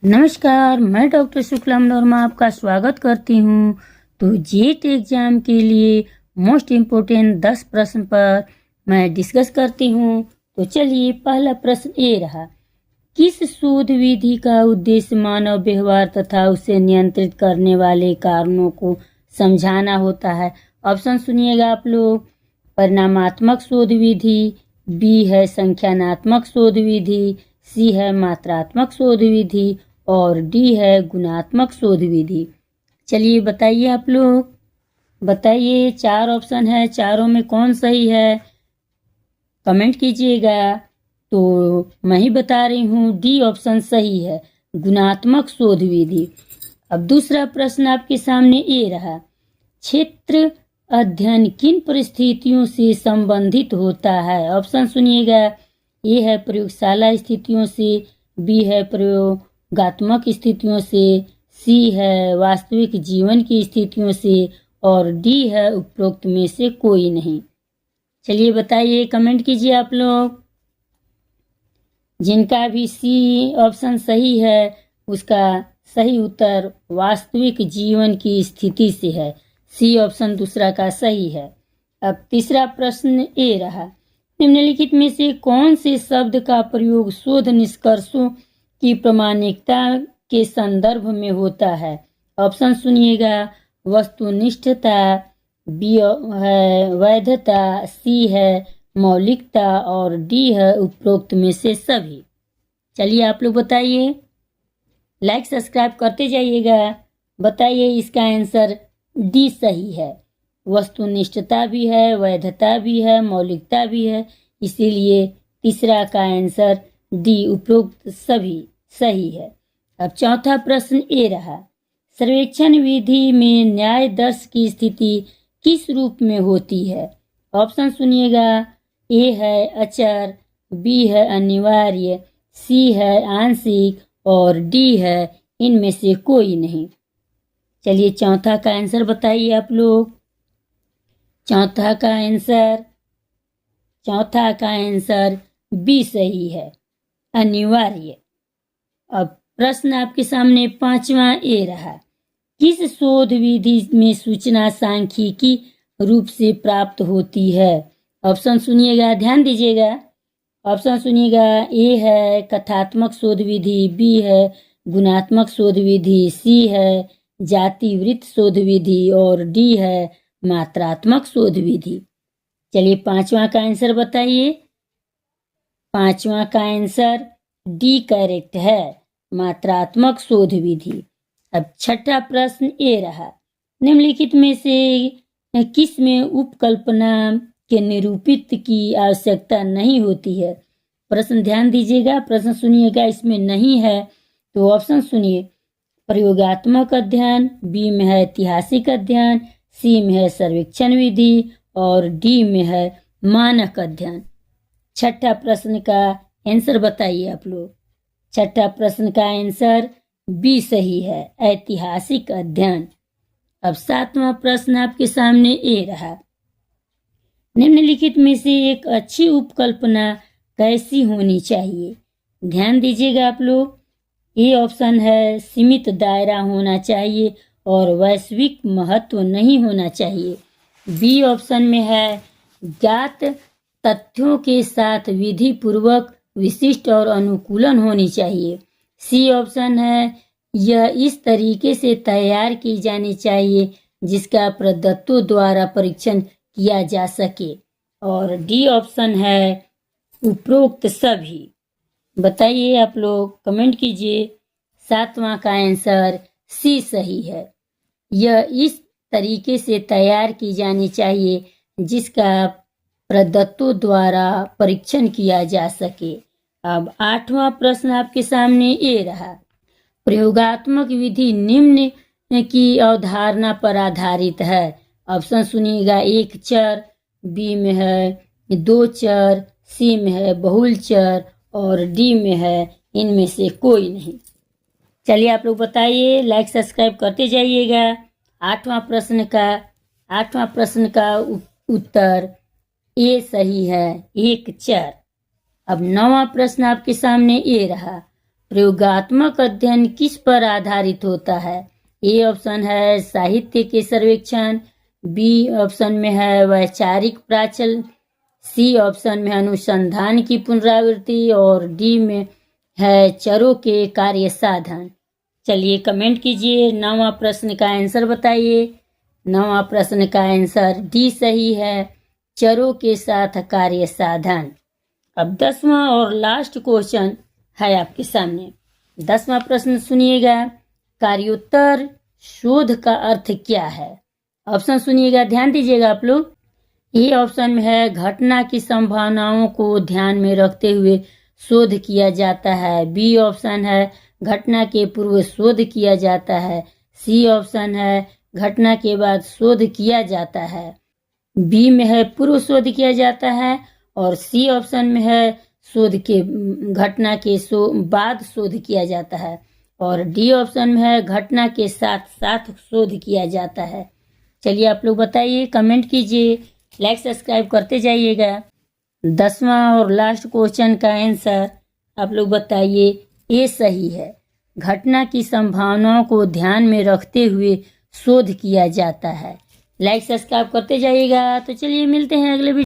नमस्कार, मैं डॉक्टर शुक्ला नोरमा आपका स्वागत करती हूँ। तो जेट एग्जाम के लिए मोस्ट इम्पोर्टेंट 10 प्रश्न पर मैं डिस्कस करती हूँ। तो चलिए, पहला प्रश्न ये रहा, किस शोध विधि का उद्देश्य मानव व्यवहार तथा उसे नियंत्रित करने वाले कारणों को समझाना होता है। ऑप्शन सुनिएगा आप लोग। परिणामात्मक शोध विधि, बी है संख्यानात्मक शोध विधि, सी है मात्रात्मक शोध विधि और डी है गुणात्मक शोध विधि। चलिए बताइए आप लोग, बताइए 4 ऑप्शन है, चारों में कौन सही है कमेंट कीजिएगा। तो मैं ही बता रही हूँ, डी ऑप्शन सही है, गुणात्मक शोध विधि। अब दूसरा प्रश्न आपके सामने ये रहा, क्षेत्र अध्ययन किन परिस्थितियों से संबंधित होता है। ऑप्शन सुनिएगा। ए है प्रयोगशाला स्थितियों से, बी है प्रयोगात्मक स्थितियों से, सी है वास्तविक जीवन की स्थितियों से और डी है उपरोक्त में से कोई नहीं। चलिए बताइए, कमेंट कीजिए आप लोग। जिनका भी सी ऑप्शन सही है उसका सही उत्तर वास्तविक जीवन की स्थिति से है। सी ऑप्शन दूसरा का सही है। अब तीसरा प्रश्न ये रहा, निम्नलिखित में से कौन से शब्द का प्रयोग शोध निष्कर्षों की प्रामाणिकता के संदर्भ में होता है। ऑप्शन सुनिएगा। वस्तुनिष्ठता, बी है वैधता, सी है मौलिकता और डी है उपरोक्त में से सभी। चलिए आप लोग बताइए, लाइक सब्सक्राइब करते जाइएगा। बताइए, इसका आंसर डी सही है। वस्तुनिष्ठता भी है, वैधता भी है, मौलिकता भी है, इसीलिए तीसरा का आंसर डी उपरोक्त सभी सही है। अब चौथा प्रश्न ये रहा, सर्वेक्षण विधि में न्याय दर्श की स्थिति किस रूप में होती है। ऑप्शन सुनिएगा। ए है अचर, बी है अनिवार्य, सी है आंशिक और डी है इनमें से कोई नहीं। चलिए चौथा का आंसर बताइए आप लोग। चौथा का आंसर बी सही है, अनिवार्य। अब प्रश्न आपके सामने पांचवा ये रहा, किस शोध विधि में सूचना सांख्यिकी रूप से प्राप्त होती है। ऑप्शन सुनिएगा, ध्यान दीजिएगा। ऑप्शन सुनिएगा। ए है कथात्मक शोध विधि, बी है गुणात्मक शोध विधि, सी है जातिवृत्त शोध विधि और डी है मात्रात्मक शोध विधि। चलिए पांचवा का आंसर बताइए। पांचवा का आंसर डी करेक्ट है, मात्रात्मक शोध विधि। अब छठा प्रश्न ये रहा, निम्नलिखित में से किस में उपकल्पना के निरूपित की आवश्यकता नहीं होती है। प्रश्न ध्यान दीजिएगा, प्रश्न सुनिएगा, इसमें नहीं है तो ऑप्शन सुनिए। प्रयोगात्मक अध्ययन, बी में है ऐतिहासिक अध्ययन, सी में है सर्वेक्षण विधि और डी में है मानक अध्ययन। छठा प्रश्न का आंसर बताइए आप लोग। छठा प्रश्न का आंसर बी सही है, ऐतिहासिक अध्ययन। अब सातवां प्रश्न आपके सामने ये रहा, निम्नलिखित में से एक अच्छी उपकल्पना कैसी होनी चाहिए। ध्यान दीजिएगा आप लोग। ए ऑप्शन है सीमित दायरा होना चाहिए और वैश्विक महत्व नहीं होना चाहिए। बी ऑप्शन में है ज्ञात तथ्यों के साथ विधि पूर्वक विशिष्ट और अनुकूलन होनी चाहिए। सी ऑप्शन है यह इस तरीके से तैयार की जानी चाहिए जिसका प्रदत्तों द्वारा परीक्षण किया जा सके और डी ऑप्शन है उपरोक्त सभी। बताइए आप लोग, कमेंट कीजिए। सातवां का आंसर सी सही है, यह इस तरीके से तैयार की जानी चाहिए जिसका प्रदत्तों द्वारा परीक्षण किया जा सके। अब आठवां प्रश्न आपके सामने ये रहा, प्रयोगात्मक विधि निम्न की अवधारणा पर आधारित है। ऑप्शन सुनिएगा। एक चर, बी में है 2 चर, सी में है बहुल चर और डी में है इनमें से कोई नहीं। चलिए आप लोग बताइए, लाइक सब्सक्राइब करते जाइएगा। आठवां प्रश्न का उत्तर ए सही है, एक चर। अब नौवां प्रश्न आपके सामने ये रहा, प्रयोगात्मक अध्ययन किस पर आधारित होता है? ए ऑप्शन है साहित्य के सर्वेक्षण, बी ऑप्शन में है वैचारिक प्राचल, सी ऑप्शन में अनुसंधान की पुनरावृत्ति और डी में है चरों के कार्य साधन। चलिए कमेंट कीजिए, 9वां प्रश्न का आंसर बताइए। 9वां प्रश्न का आंसर डी सही है, चरों के साथ कार्य साधन। अब 10वां और लास्ट क्वेश्चन है आपके सामने। 10वां प्रश्न सुनिएगा, कार्योत्तर शोध का अर्थ क्या है? ऑप्शन सुनिएगा, ध्यान दीजिएगा आप लोग। ए ऑप्शन में है घटना की संभावनाओं को ध्यान में रखते हुए शोध किया जाता है, बी ऑप्शन है घटना के पूर्व शोध किया जाता है, सी ऑप्शन है घटना के बाद शोध किया जाता है, बी में है पूर्व शोध किया जाता है और सी ऑप्शन में है शोध के घटना के बाद शोध किया जाता है और डी ऑप्शन में है घटना के साथ साथ शोध किया जाता है। चलिए आप लोग बताइए, कमेंट कीजिए, लाइक सब्सक्राइब करते जाइएगा। 10वां और लास्ट क्वेश्चन का आंसर आप लोग बताइए, ए सही है, घटना की संभावनाओं को ध्यान में रखते हुए शोध किया जाता है। लाइक सब्सक्राइब करते जाइएगा। तो चलिए मिलते हैं अगले वीडियो।